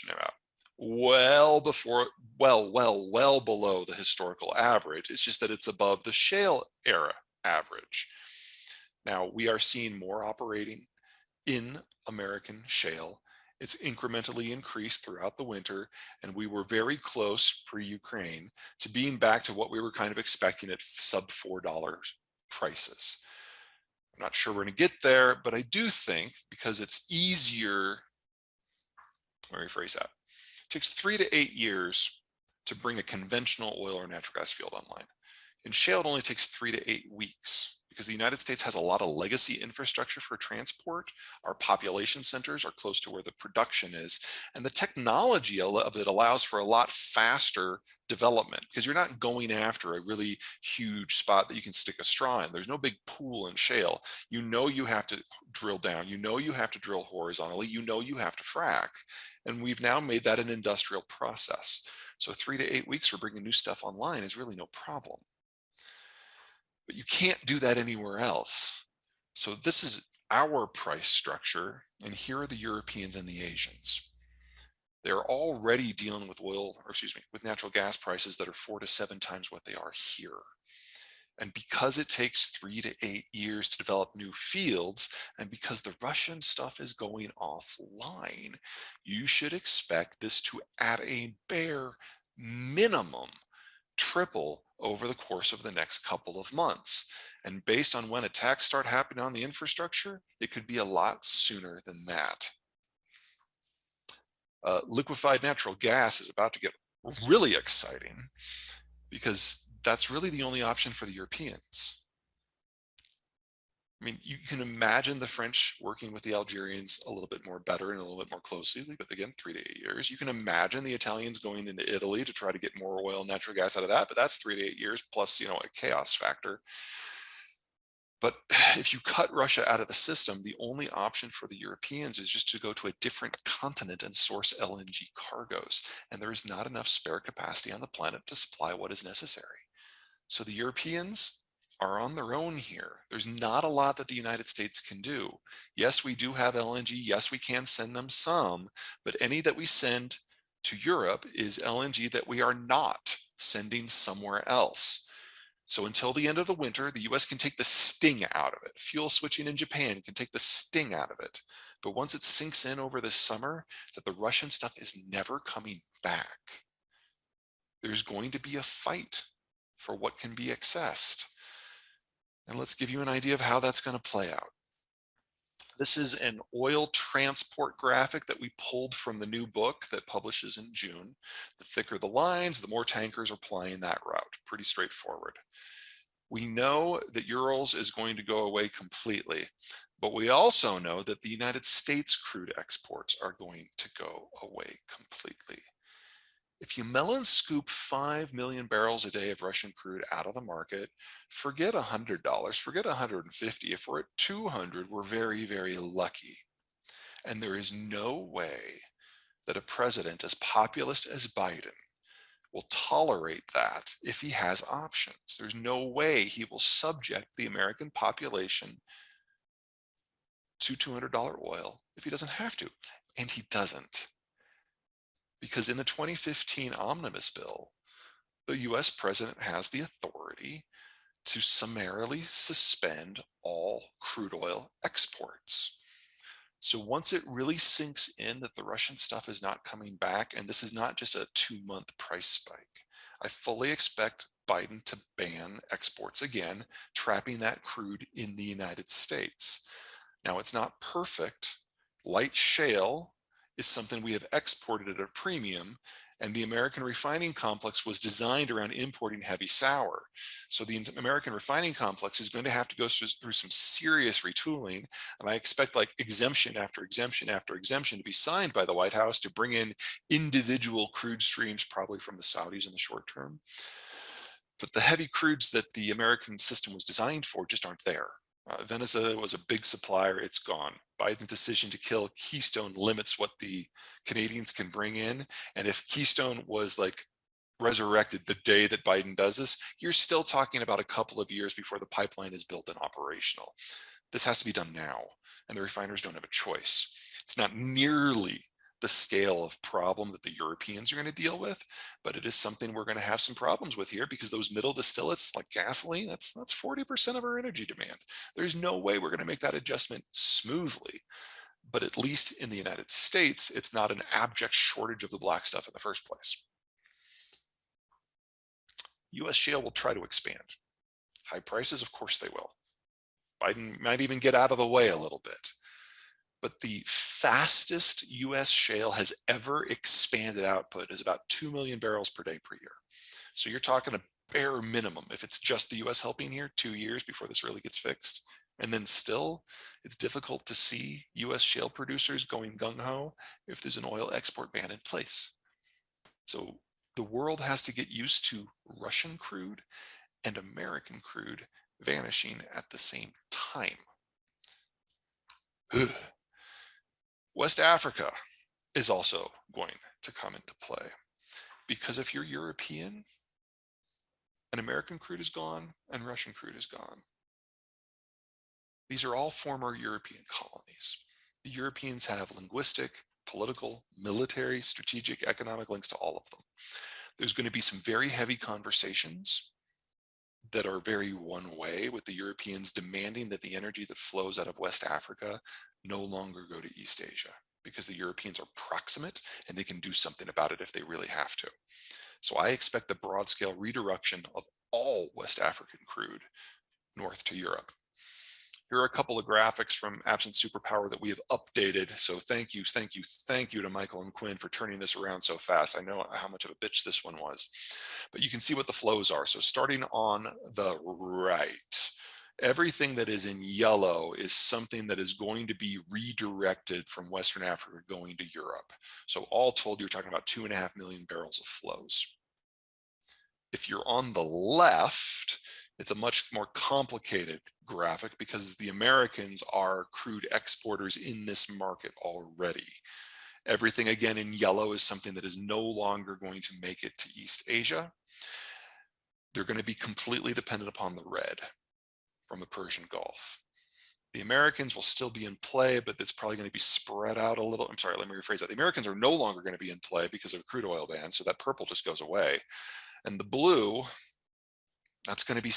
mentioned about. Well below the historical average. It's just that it's above the shale era average. Now, we are seeing more operating in American shale. It's incrementally increased throughout the winter, and we were very close pre-Ukraine to being back to what we were kind of expecting at sub $4 prices. I'm not sure we're going to get there, but I do think because it's easier, let me rephrase that. It takes 3 to 8 years to bring a conventional oil or natural gas field online. In shale, it only takes 3 to 8 weeks because the United States has a lot of legacy infrastructure for transport. Our population centers are close to where the production is, and the technology of it allows for a lot faster development because you're not going after a really huge spot that you can stick a straw in. There's no big pool in shale. You know you have to drill down. You know you have to drill horizontally. You know you have to frack. And we've now made that an industrial process. So 3 to 8 weeks for bringing new stuff online is really no problem. But you can't do that anywhere else. So this is our price structure, and here are the Europeans and the Asians. They're already dealing with with natural gas prices that are 4 to 7 times what they are here. And because it takes 3 to 8 years to develop new fields, and because the Russian stuff is going offline, you should expect this to, at a bare minimum, triple over the course of the next couple of months. And based on when attacks start happening on the infrastructure, it could be a lot sooner than that. Liquefied natural gas is about to get really exciting because that's really the only option for the Europeans. I mean, you can imagine the French working with the Algerians a little bit more better and a little bit more closely, but again, 3 to 8 years. You can imagine the Italians going into Italy to try to get more oil and natural gas out of that, but that's 3 to 8 years plus, a chaos factor. But if you cut Russia out of the system, the only option for the Europeans is just to go to a different continent and source LNG cargoes. And there is not enough spare capacity on the planet to supply what is necessary. So the Europeans are on their own here. There's not a lot that the United States can do. Yes, we do have LNG. Yes, we can send them some, but any that we send to Europe is LNG that we are not sending somewhere else. So until the end of the winter, the US can take the sting out of it. Fuel switching in Japan can take the sting out of it. But once it sinks in over this summer that the Russian stuff is never coming back, there's going to be a fight for what can be accessed. And let's give you an idea of how that's going to play out. This is an oil transport graphic that we pulled from the new book that publishes in June. The thicker the lines, the more tankers are plying that route. Pretty straightforward. We know that Urals is going to go away completely, but we also know that the United States crude exports are going to go away completely. If you melon scoop 5 million barrels a day of Russian crude out of the market, forget $100, forget $150. If we're at 200, we're very, very lucky. And there is no way that a president as populist as Biden will tolerate that if he has options. There's no way he will subject the American population to $200 oil if he doesn't have to. And he doesn't. Because in the 2015 omnibus bill, the US president has the authority to summarily suspend all crude oil exports. So once it really sinks in that the Russian stuff is not coming back, and this is not just a 2-month price spike, I fully expect Biden to ban exports again, trapping that crude in the United States. Now, it's not perfect. Light shale is something we have exported at a premium, and the American refining complex was designed around importing heavy sour. So the American refining complex is going to have to go through some serious retooling, and I expect like exemption after exemption after exemption to be signed by the White House to bring in individual crude streams, probably from the Saudis in the short term. But the heavy crudes that the American system was designed for just aren't there. Venezuela was a big supplier, it's gone. Biden's decision to kill Keystone limits what the Canadians can bring in. And if Keystone was like resurrected the day that Biden does this, you're still talking about a couple of years before the pipeline is built and operational. This has to be done now, and the refiners don't have a choice. It's not nearly the scale of problem that the Europeans are going to deal with, but it is something we're going to have some problems with here, because those middle distillates like gasoline, that's 40% of our energy demand. There's no way we're going to make that adjustment smoothly. But at least in the United States, it's not an abject shortage of the black stuff in the first place. US shale will try to expand. High prices, of course they will. Biden might even get out of the way a little bit. But the fastest US shale has ever expanded output is about 2 million barrels per day per year. So you're talking a bare minimum, if it's just the US helping here, 2 years before this really gets fixed. And then still, it's difficult to see US shale producers going gung-ho if there's an oil export ban in place. So the world has to get used to Russian crude and American crude vanishing at the same time. Ugh. West Africa is also going to come into play, because if you're European and American crude is gone and Russian crude is gone, these are all former European colonies. The Europeans have linguistic, political, military, strategic, economic links to all of them. There's going to be some very heavy conversations that are very one way, with the Europeans demanding that the energy that flows out of West Africa no longer go to East Asia, because the Europeans are proximate and they can do something about it if they really have to. So I expect the broad scale redirection of all West African crude north to Europe. Here are a couple of graphics from Accidental Superpower that we have updated. So thank you to Michael and Quinn for turning this around so fast. I know how much of a bitch this one was, but you can see what the flows are. So starting on the right, everything that is in yellow is something that is going to be redirected from Western Africa going to Europe. So all told, you're talking about 2.5 million barrels of flows. If you're on the left, it's a much more complicated graphic, because the Americans are crude exporters in this market already. Everything again in yellow is something that is no longer going to make it to East Asia. They're going to be completely dependent upon the red from the Persian Gulf. The Americans will still be in play, but it's probably going to be spread out a little. I'm sorry, let me rephrase that. The Americans are no longer going to be in play because of a crude oil ban, so that purple just goes away. And the blue, that's going to be